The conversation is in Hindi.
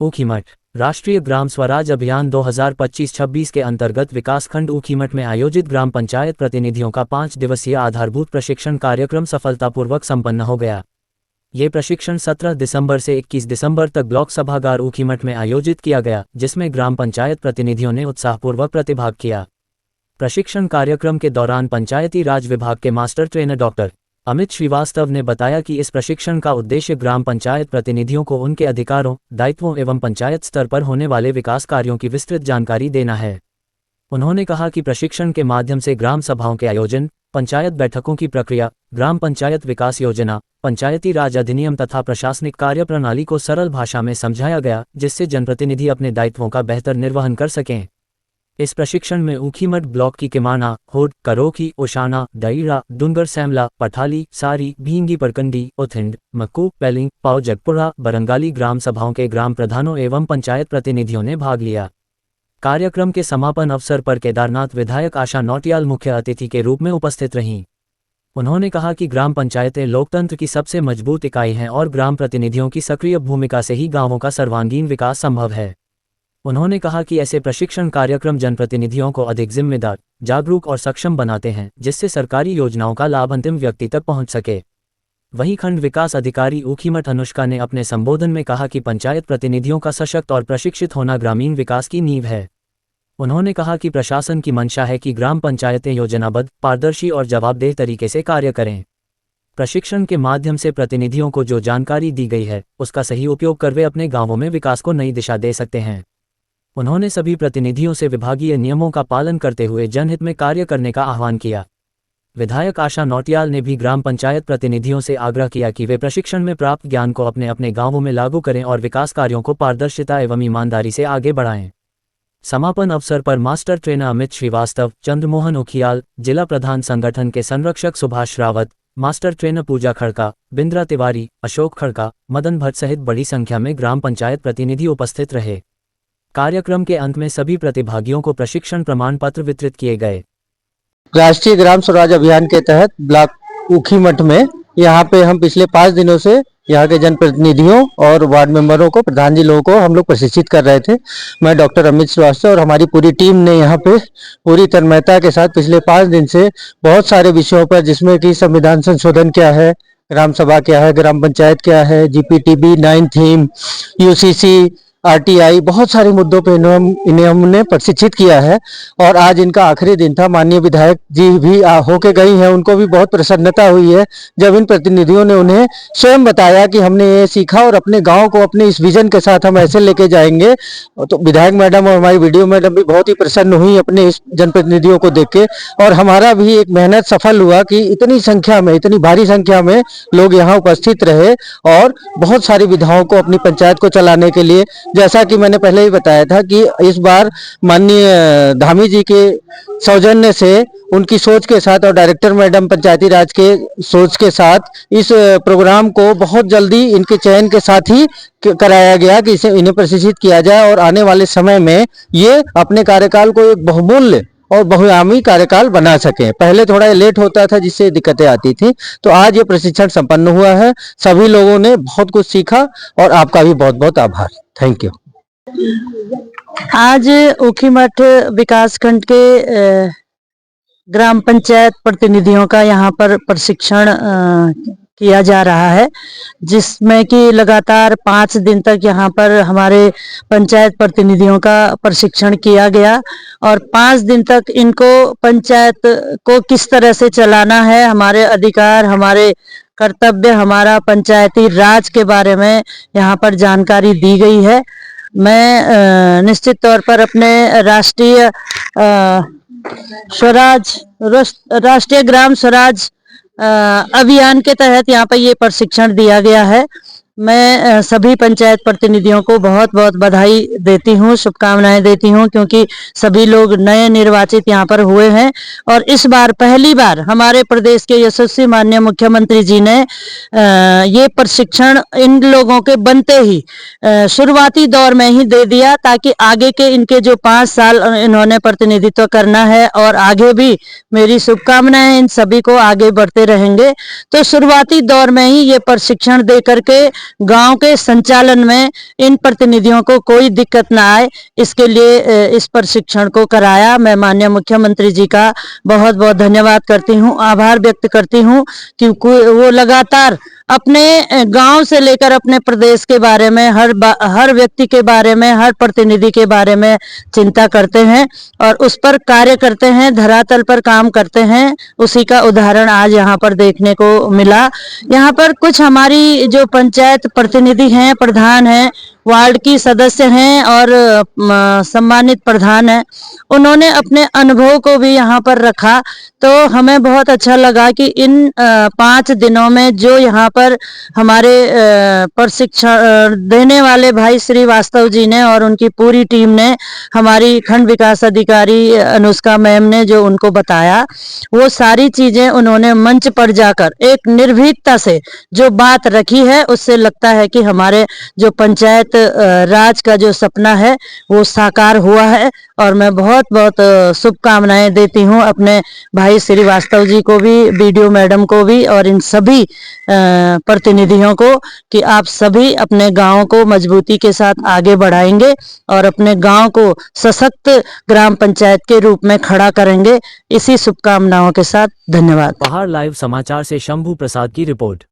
ऊखीमठ राष्ट्रीय ग्राम स्वराज अभियान 2025-26 के अंतर्गत विकासखंड ऊखीमठ में आयोजित ग्राम पंचायत प्रतिनिधियों का 5 दिवसीय आधारभूत प्रशिक्षण कार्यक्रम सफलतापूर्वक संपन्न हो गया। ये प्रशिक्षण 17 दिसंबर से 21 दिसंबर तक ब्लॉक सभागार ऊखीमठ में आयोजित किया गया, जिसमें ग्राम पंचायत प्रतिनिधियों ने उत्साहपूर्वक प्रतिभाग किया। प्रशिक्षण कार्यक्रम के दौरान पंचायती राज विभाग के master trainer doctor Amit Srivastava ने बताया कि इस प्रशिक्षण का उद्देश्य ग्राम पंचायत प्रतिनिधियों को उनके अधिकारों, दायित्वों एवं पंचायत स्तर पर होने वाले विकास कार्यों की विस्तृत जानकारी देना है। उन्होंने कहा कि प्रशिक्षण के माध्यम से ग्राम सभाओं के आयोजन, पंचायत बैठकों की प्रक्रिया, ग्राम पंचायत विकास योजना, पंचायती राज अधिनियम तथा प्रशासनिक कार्यप्रणाली को सरल भाषा में समझाया गया, जिससे जनप्रतिनिधि अपने दायित्वों का बेहतर निर्वहन कर सकें। इस प्रशिक्षण में ऊखीमठ ब्लॉक की किमाना, होड, करोखी, ओशाना, डईरा, डूंगर सैमला, पठाली, सारी, भींगी परकंडी, ओथिंड, मक्कू, पेलिंग, पाव जगपुरा, बरंगाली ग्राम सभाओं के ग्राम प्रधानों एवं पंचायत प्रतिनिधियों ने भाग लिया। कार्यक्रम के समापन अवसर पर केदारनाथ विधायक आशा नौटियाल मुख्य अतिथि के रूप में उपस्थित रहीं। उन्होंने कहा कि ग्राम पंचायतें लोकतंत्र की सबसे मजबूत इकाई हैं और ग्राम प्रतिनिधियों की सक्रिय भूमिका से ही गांवों का सर्वांगीण विकास संभव है। उन्होंने कहा कि ऐसे प्रशिक्षण कार्यक्रम जनप्रतिनिधियों को अधिक जिम्मेदार, जागरूक और सक्षम बनाते हैं, जिससे सरकारी योजनाओं का लाभ अंतिम व्यक्ति तक पहुंच सके। वहीं खंड विकास अधिकारी ऊखीमठ अनुष्का ने अपने संबोधन में कहा कि पंचायत प्रतिनिधियों का सशक्त और प्रशिक्षित होना ग्रामीण विकास की नींव है। उन्होंने कहा कि प्रशासन की मंशा है कि ग्राम पंचायतें योजनाबद्ध, पारदर्शी और जवाबदेह तरीके से कार्य करें। प्रशिक्षण के माध्यम से प्रतिनिधियों को जो जानकारी दी गई है, उसका सही उपयोग कर वे अपने गांवों में विकास को नई दिशा दे सकते हैं। उन्होंने सभी प्रतिनिधियों से विभागीय नियमों का पालन करते हुए जनहित में कार्य करने का आह्वान किया। विधायक आशा नौटियाल ने भी ग्राम पंचायत प्रतिनिधियों से आग्रह किया कि वे प्रशिक्षण में प्राप्त ज्ञान को अपने अपने गांवों में लागू करें और विकास कार्यों को पारदर्शिता एवं ईमानदारी से आगे बढ़ाएं। समापन अवसर पर मास्टर ट्रेनर अमित श्रीवास्तव, चंद्रमोहन उखियाल, जिला प्रधान संगठन के संरक्षक सुभाष रावत, मास्टर ट्रेनर पूजा खड़का, बिंद्रा तिवारी, अशोक खड़का, मदन भट्ट सहित बड़ी संख्या में ग्राम पंचायत प्रतिनिधि उपस्थित रहे। कार्यक्रम के अंत में सभी प्रतिभागियों को प्रशिक्षण प्रमाण पत्र वितरित किए गए। राष्ट्रीय ग्राम स्वराज अभियान के तहत ब्लॉक ऊखीमठ में यहाँ पे हम पिछले 5 दिनों से यहाँ के जनप्रतिनिधियों और वार्ड मेंबरों को, प्रधान जी लोगों को हम लोग प्रशिक्षित कर रहे थे। मैं डॉक्टर अमित श्रीवास्तव और हमारी पूरी टीम ने यहाँ पे पूरी तन्मयता के साथ पिछले 5 दिन से बहुत सारे विषयों पर, जिसमें कि संविधान संशोधन क्या है, ग्राम सभा क्या है, ग्राम पंचायत क्या है, GPTB 9 थीम, UCC, RTI, बहुत सारे मुद्दों पे इन्हें हमने प्रशिक्षित किया है। और आज इनका आखिरी दिन था। माननीय विधायक जी भी होके गई हैं, उनको भी बहुत प्रसन्नता हुई है जब इन प्रतिनिधियों ने उन्हें स्वयं बताया कि हमने ये सीखा और अपने गांव को अपने इस विजन के साथ हम ऐसे लेके जाएंगे। तो विधायक मैडम और हमारी वीडियो मैडम भी बहुत ही प्रसन्न हुई अपने इस जनप्रतिनिधियों को देख के। और हमारा भी एक मेहनत सफल हुआ कि इतनी संख्या में, इतनी भारी संख्या में लोग यहाँ उपस्थित रहे और बहुत सारी विधाओं को अपनी पंचायत को चलाने के लिए, जैसा कि मैंने पहले ही बताया था कि इस बार माननीय धामी जी के सौजन्य से, उनकी सोच के साथ और डायरेक्टर मैडम पंचायती राज के सोच के साथ इस प्रोग्राम को बहुत जल्दी इनके चयन के साथ ही कराया गया कि इन्हें प्रशिक्षित किया जाए और आने वाले समय में ये अपने कार्यकाल को एक बहुमूल्य और बहुआयामी कार्यकाल बना सके। पहले थोड़ा लेट होता था जिससे दिक्कतें आती थी, तो आज ये प्रशिक्षण संपन्न हुआ है। सभी लोगों ने बहुत कुछ सीखा और आपका भी बहुत बहुत आभार। Thank you. आज ऊखीमठ विकासखंड के ग्राम पंचायत प्रतिनिधियों का यहाँ पर प्रशिक्षण किया जा रहा है, जिसमें कि लगातार 5 दिन तक यहाँ पर हमारे पंचायत प्रतिनिधियों का प्रशिक्षण किया गया। और 5 दिन तक इनको पंचायत को किस तरह से चलाना है, हमारे अधिकार, हमारे कर्तव्य, हमारा पंचायती राज के बारे में यहाँ पर जानकारी दी गई है। मैं निश्चित तौर पर अपने राष्ट्रीय ग्राम स्वराज अभियान के तहत यहाँ पर ये प्रशिक्षण दिया गया है। मैं सभी पंचायत प्रतिनिधियों को बहुत बहुत बधाई देती हूँ, शुभकामनाएं देती हूँ, क्योंकि सभी लोग नए निर्वाचित यहाँ पर हुए हैं। और इस बार पहली बार हमारे प्रदेश के यशस्वी माननीय मुख्यमंत्री जी ने ये प्रशिक्षण इन लोगों के बनते ही शुरुआती दौर में ही दे दिया, ताकि आगे के इनके जो 5 साल इन्होंने प्रतिनिधित्व करना है और आगे भी मेरी शुभकामनाएं इन सभी को आगे बढ़ते रहेंगे। तो शुरुआती दौर में ही ये प्रशिक्षण दे करके गांव के संचालन में इन प्रतिनिधियों को कोई दिक्कत ना आए, इसके लिए इस प्रशिक्षण को कराया। मैं माननीय मुख्यमंत्री जी का बहुत बहुत धन्यवाद करती हूँ, आभार व्यक्त करती हूँ कि वो लगातार अपने गांव से लेकर अपने प्रदेश के बारे में, हर व्यक्ति के बारे में, हर प्रतिनिधि के बारे में चिंता करते हैं और उस पर कार्य करते हैं, धरातल पर काम करते हैं। उसी का उदाहरण आज यहाँ पर देखने को मिला। यहाँ पर कुछ हमारी जो पंचायत प्रतिनिधि हैं, प्रधान हैं, वार्ड की सदस्य हैं और सम्मानित प्रधान हैं, उन्होंने अपने अनुभव को भी यहाँ पर रखा। तो हमें बहुत अच्छा लगा कि इन 5 दिनों में जो यहाँ पर हमारे प्रशिक्षण देने वाले भाई श्रीवास्तव जी ने और उनकी पूरी टीम ने, हमारी खंड विकास अधिकारी अनुष्का मैम ने जो उनको बताया, वो सारी चीजें उन्होंने मंच पर जाकर एक निर्भीकता से जो बात रखी है, उससे लगता है कि हमारे जो पंचायत राज का जो सपना है वो साकार हुआ है। और मैं बहुत बहुत शुभकामनाएं देती हूँ अपने भाई श्रीवास्तव जी को भी, बीडीओ मैडम को भी और इन सभी प्रतिनिधियों को कि आप सभी अपने गांव को मजबूती के साथ आगे बढ़ाएंगे और अपने गांव को सशक्त ग्राम पंचायत के रूप में खड़ा करेंगे। इसी शुभकामनाओं के साथ धन्यवाद। पहाड़ लाइव समाचार से शंभू प्रसाद की रिपोर्ट।